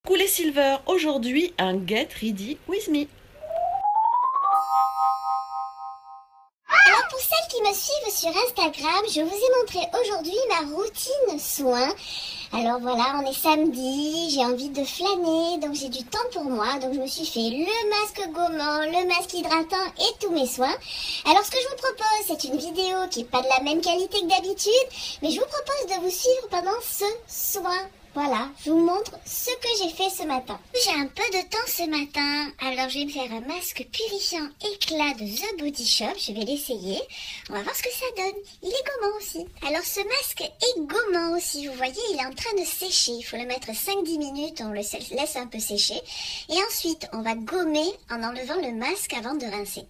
Coucou les Silver, aujourd'hui un Get Ready With Me. Alors pour celles qui me suivent sur Instagram, je vous ai montré aujourd'hui ma routine soins. Alors voilà, on est samedi, j'ai envie de flâner, donc j'ai du temps pour moi. Donc je me suis fait le masque gommant, le masque hydratant et tous mes soins. Alors ce que je vous propose, c'est une vidéo qui n'est pas de la même qualité que d'habitude, mais je vous propose de vous suivre pendant ce soin. Voilà, je vous montre ce que j'ai fait ce matin. J'ai un peu de temps ce matin, alors je vais me faire un masque purifiant éclat de The Body Shop. Je vais l'essayer. On va voir ce que ça donne. Il est gommant aussi. Alors ce masque est gommant aussi. Vous voyez, il est en train de sécher. Il faut le mettre 5-10 minutes. On le laisse un peu sécher. Et ensuite, on va gommer en enlevant le masque avant de rincer.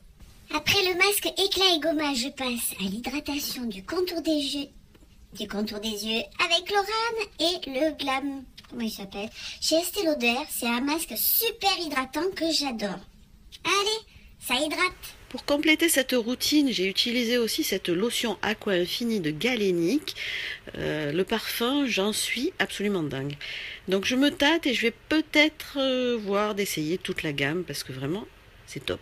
Après le masque éclat et gommage, je passe à l'hydratation du contour des yeux. Avec Lorane et le Glam, comment il s'appelle, chez Estée Lauder. C'est un masque super hydratant que j'adore. Allez, ça hydrate. Pour compléter cette routine, j'ai utilisé aussi cette lotion Aqua Infini de Galénic. Le parfum, j'en suis absolument dingue. Donc je me tâte et je vais peut-être voir d'essayer toute la gamme parce que vraiment, c'est top.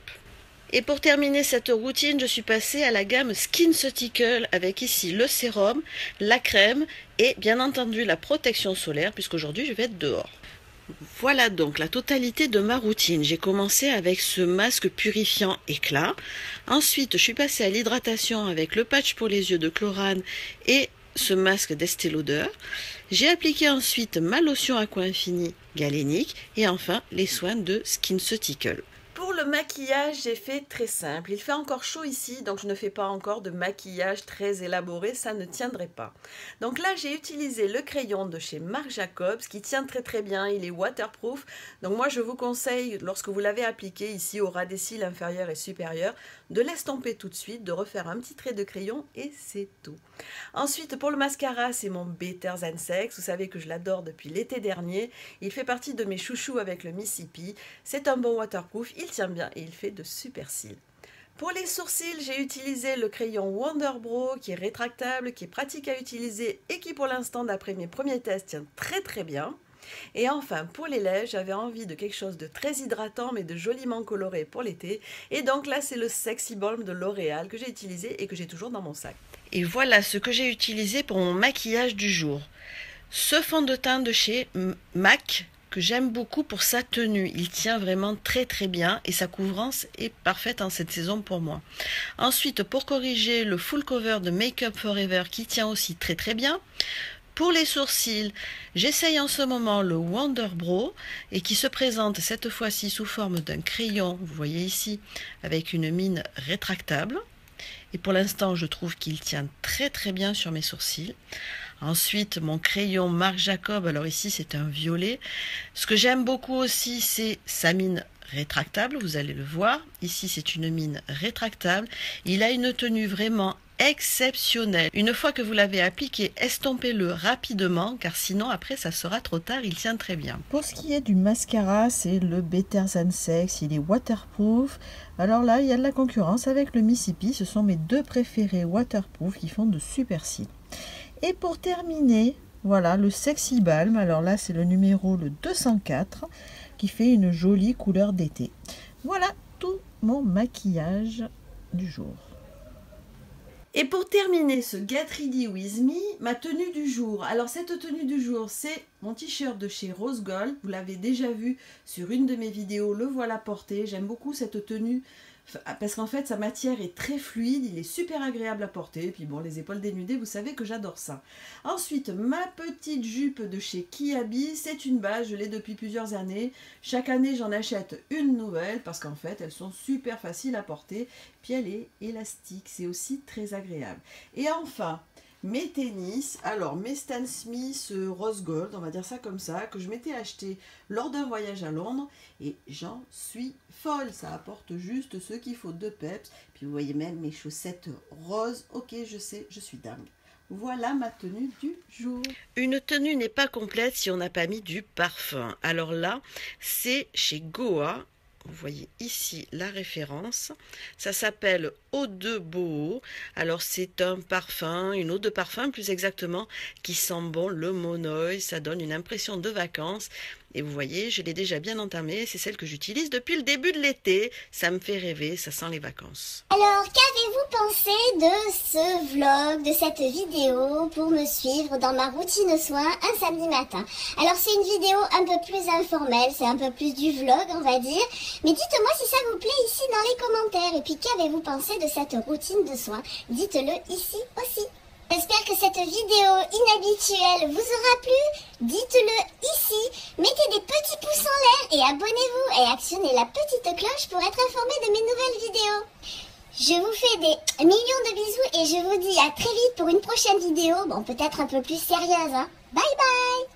Et pour terminer cette routine, je suis passée à la gamme SkinCeutical avec ici le sérum, la crème et bien entendu la protection solaire puisqu'aujourd'hui je vais être dehors. Voilà donc la totalité de ma routine. J'ai commencé avec ce masque purifiant éclat. Ensuite, je suis passée à l'hydratation avec le patch pour les yeux de Chlorane et ce masque d'Estée Lauder. J'ai appliqué ensuite ma lotion Aqua Infini Galénic et enfin les soins de SkinCeutical. Pour le maquillage, j'ai fait très simple. Il fait encore chaud ici, donc je ne fais pas encore de maquillage très élaboré, ça ne tiendrait pas. Donc là, j'ai utilisé le crayon de chez Marc Jacobs, qui tient très bien, il est waterproof. Donc moi, je vous conseille, lorsque vous l'avez appliqué ici au ras des cils inférieurs et supérieurs, de l'estomper tout de suite, de refaire un petit trait de crayon et c'est tout. Ensuite, pour le mascara, c'est mon Better Than Sex. Vous savez que je l'adore depuis l'été dernier. Il fait partie de mes chouchous avec le Mississippi. C'est un bon waterproof, il tient bien et il fait de super cils. Pour les sourcils, j'ai utilisé le crayon Wonder Brow qui est rétractable, qui est pratique à utiliser et qui pour l'instant, d'après mes premiers tests, tient très bien. Et enfin, pour les lèvres, j'avais envie de quelque chose de très hydratant mais de joliment coloré pour l'été. Et donc là, c'est le Sexy Balm de L'Oréal que j'ai utilisé et que j'ai toujours dans mon sac. Et voilà ce que j'ai utilisé pour mon maquillage du jour. Ce fond de teint de chez MAC que j'aime beaucoup pour sa tenue. Il tient vraiment très bien et sa couvrance est parfaite en cette saison pour moi. Ensuite, pour corriger, le full cover de Make Up Forever qui tient aussi très bien. Pour les sourcils, j'essaye en ce moment le Wonder Brow et qui se présente cette fois-ci sous forme d'un crayon, vous voyez ici, avec une mine rétractable. Et pour l'instant, je trouve qu'il tient très bien sur mes sourcils. Ensuite, mon crayon Marc Jacob, alors ici c'est un violet. Ce que j'aime beaucoup aussi, c'est sa mine rétractable, vous allez le voir. Ici, c'est une mine rétractable. Il a une tenue vraiment exceptionnelle. Une fois que vous l'avez appliqué, estompez-le rapidement, car sinon après ça sera trop tard, il tient très bien. Pour ce qui est du mascara, c'est le Better Than Sex, il est waterproof. Alors là, il y a de la concurrence avec le Mississippi, ce sont mes deux préférés waterproof qui font de super cils. Et pour terminer, voilà le Sexy Balm. Alors là, c'est le numéro le 204 qui fait une jolie couleur d'été. Voilà tout mon maquillage du jour. Et pour terminer ce Get Ready With Me, ma tenue du jour. Alors cette tenue du jour, c'est mon t-shirt de chez Rose Gold. Vous l'avez déjà vu sur une de mes vidéos, le voilà porté. J'aime beaucoup cette tenue parce qu'en fait sa matière est très fluide, il est super agréable à porter. Et puis bon, les épaules dénudées, vous savez que j'adore ça. Ensuite, ma petite jupe de chez Kiabi, c'est une base, je l'ai depuis plusieurs années. Chaque année, j'en achète une nouvelle parce qu'en fait, elles sont super faciles à porter. Puis elle est élastique, c'est aussi très agréable. Et enfin, mes tennis, alors mes Stan Smith Rose Gold, on va dire ça comme ça, que je m'étais acheté lors d'un voyage à Londres et j'en suis folle, ça apporte juste ce qu'il faut de peps. Puis vous voyez même mes chaussettes roses, ok je sais, je suis dingue. Voilà ma tenue du jour. Une tenue n'est pas complète si on n'a pas mis du parfum. Alors là, c'est chez Goa. Vous voyez ici la référence. Ça s'appelle Eau de Boho. Alors c'est un parfum, une eau de parfum plus exactement, qui sent bon le monoï. Ça donne une impression de vacances. Et vous voyez, je l'ai déjà bien entamée, c'est celle que j'utilise depuis le début de l'été. Ça me fait rêver, ça sent les vacances. Alors, qu'avez-vous pensé de ce vlog, de cette vidéo pour me suivre dans ma routine soins un samedi matin? Alors, c'est une vidéo un peu plus informelle, c'est un peu plus du vlog, on va dire. Mais dites-moi si ça vous plaît ici dans les commentaires. Et puis, qu'avez-vous pensé de cette routine de soins? Dites-le ici aussi. J'espère que cette vidéo inhabituelle vous aura plu. Dites-le ici. Mettez des petits pouces en l'air et abonnez-vous et actionnez la petite cloche pour être informé de mes nouvelles vidéos. Je vous fais des millions de bisous et je vous dis à très vite pour une prochaine vidéo. Bon, peut-être un peu plus sérieuse, hein. Bye bye!